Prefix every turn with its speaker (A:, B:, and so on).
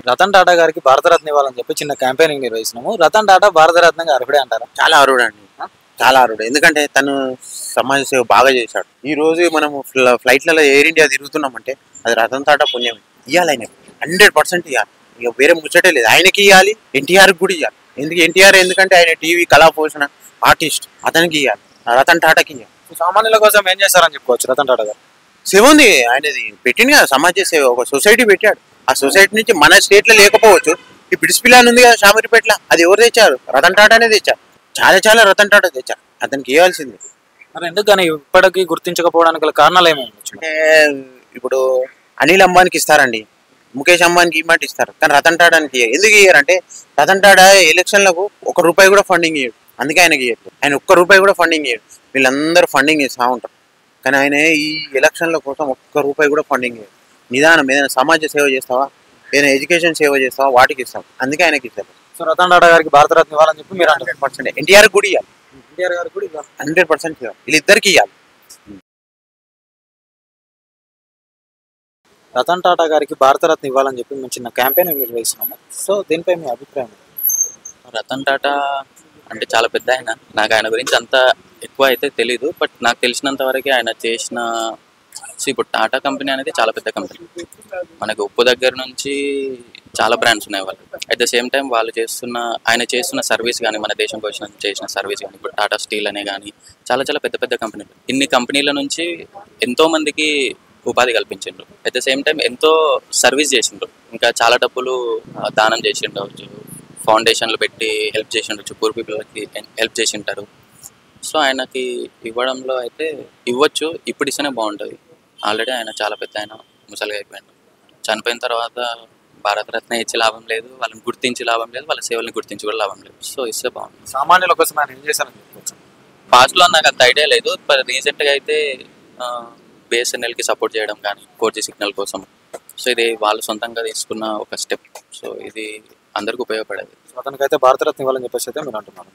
A: రతన్ టాటా గారికి భారతరత్న ఇవ్వాలని చెప్పి చిన్న క్యాంపెయినింగ్ నిర్వహిస్తున్నాము. రతన్ టాటా భారతరత్నగా అర్హుడే అంటారా?
B: చాలా అర్హుడు అండి, చాలా అర్హుడు. ఎందుకంటే తను సమాజ సేవ బాగా చేశాడు. ఈ రోజు మనము ఫ్లైట్లలో ఎయిర్ ఇండియా తిరుగుతున్నామంటే అది రతన్ టాటా పుణ్యమే. ఇవ్వాలి ఆయన 100% ఇవ్వాలి. ఇక వేరే ముచ్చటే లేదు. ఆయనకి ఇవ్వాలి, ఎన్టీఆర్ కూడా ఇవ్వాలి. ఎన్టీఆర్ ఎందుకంటే ఆయన టీవీ కళా పోషణ ఆర్టిస్ట్, అతనికి ఇవ్వాలి, రతన్ టాటాకి ఇవ్వాలి.
A: సామాన్యుల కోసం ఏం చేస్తారని చెప్పుకోవచ్చు రతన్ టాటా గారు?
B: సేవ ఉంది ఆయనది, పెట్టింది కదా సమాజ సేవ. ఒక సొసైటీ పెట్టాడు. ఆ సొసైటీ నుంచి మన స్టేట్లో లేకపోవచ్చు, ఈ బ్రిడ్జ్ పిలాన్ ఉంది కదా షామీర్పేటలో, అది ఎవరు తెచ్చారు? రతన్ టాటానే తెచ్చారు. చాలా రతన్ టాటా తెచ్చారు. అతనికి ఇవ్వాల్సింది.
A: మరి ఎందుకు కానీ ఇప్పటికీ గుర్తించకపోవడానికి గల కారణాలు ఏమేమి?
B: అంటే ఇప్పుడు అనిల్ అంబానీకి ఇస్తారండి, ముఖేష్ అంబానీకి ఇమ్మంటే ఇస్తారు, కానీ రతన్ టాటానికి ఎందుకు ఇయ్యారంటే రతన్ టాటా ఎలక్షన్లకు ₹1 కూడా ఫండింగ్ ఇయ్యడు. అందుకే ఆయనకి ఇయ్యదు. ఆయన ₹1 కూడా ఫండింగ్ ఇయ్యడు. వీళ్ళందరూ ఫండింగ్ ఇస్తూ ఉంటారు, కానీ ఆయన ఈ ఎలక్షన్ల కోసం ₹1 కూడా ఫండింగ్ ఇయ్యడు. నిదానం ఏదైనా సమాజ సేవ చేస్తావా, ఏదైనా ఎడ్యుకేషన్ సేవ చేస్తావా, వాటికి ఇస్తాం. అందుకే ఆయనకి ఇస్తారు.
A: సో రతన్ టాటా గారికి భారతరత్న ఇవ్వాలని చెప్పి మీరు
B: 100%. ఎన్టీఆర్ కూడా ఇవ్వాలి,
A: ఎన్టీఆర్ గారికి కూడా ఇవ్వాలి,
B: 100% ఇవ్వాలి. వీళ్ళిద్దరికి ఇవ్వాలి.
A: రతన్ టాటా గారికి భారతరత్న ఇవ్వాలని చెప్పి మేము చిన్న క్యాంపెయినింగ్ నిర్వహిస్తున్నాము. సో దీనిపై మీ అభిప్రాయం?
C: రతన్ టాటా అంటే చాలా పెద్ద ఆయన. నాకు ఆయన గురించి అంత ఎక్కువ అయితే తెలీదు, బట్ నాకు తెలిసినంత వరకు ఆయన చేసిన ఇప్పుడు టాటా కంపెనీ అనేది చాలా పెద్ద కంపెనీ. మనకి ఉప్పు దగ్గర నుంచి చాలా బ్రాండ్స్ ఉన్నాయి వాళ్ళు. అట్ ద సేమ్ టైం ఆయన చేస్తున్న సర్వీస్ కానీ, మన దేశం కోసం చేసిన సర్వీస్ కానీ, ఇప్పుడు టాటా స్టీల్ అనే కానీ చాలా పెద్ద కంపెనీలు. ఇన్ని కంపెనీల నుంచి ఎంతో మందికి ఉపాధి కల్పించిండ్రు. అట్ ద సేమ్ టైం ఎంతో సర్వీస్ చేసిండ్రు. ఇంకా చాలా డబ్బులు దానం చేసిండవచ్చు, ఫౌండేషన్లు పెట్టి హెల్ప్ చేసిండొచ్చు, పూర్ పీపుల్కి హెల్ప్ చేసింటారు. సో ఆయనకి ఇవ్వడంలో అయితే ఇవ్వచ్చు, ఇప్పుడు ఇస్తేనే బాగుంటుంది. ఆల్రెడీ ఆయన చాలా పెద్ద ఆయన ముసలిగా అయిపోయాడు. చనిపోయిన తర్వాత భారతరత్న ఇచ్చి లాభం లేదు, వాళ్ళని గుర్తించి లాభం లేదు, వాళ్ళ సేవల్ని గుర్తించి కూడా లాభం లేదు. సో ఇస్తే బాగుంటుంది.
A: సామాన్యుల కోసం ఆయన ఏం చేశారని చెప్పుకోవచ్చు?
C: పాస్ట్లో నాకు అంత ఐడియా లేదు, రీసెంట్గా అయితే బిఎస్ఎన్ఎల్కి సపోర్ట్ చేయడం కానీ 4G సిగ్నల్ కోసం. సో ఇది వాళ్ళు సొంతంగా తీసుకున్న ఒక స్టెప్. సో ఇది అందరికీ ఉపయోగపడేది.
A: అతనికైతే భారతరత్న ఇవ్వాలని చెప్పేసి అయితే మీరు అంటున్నారు.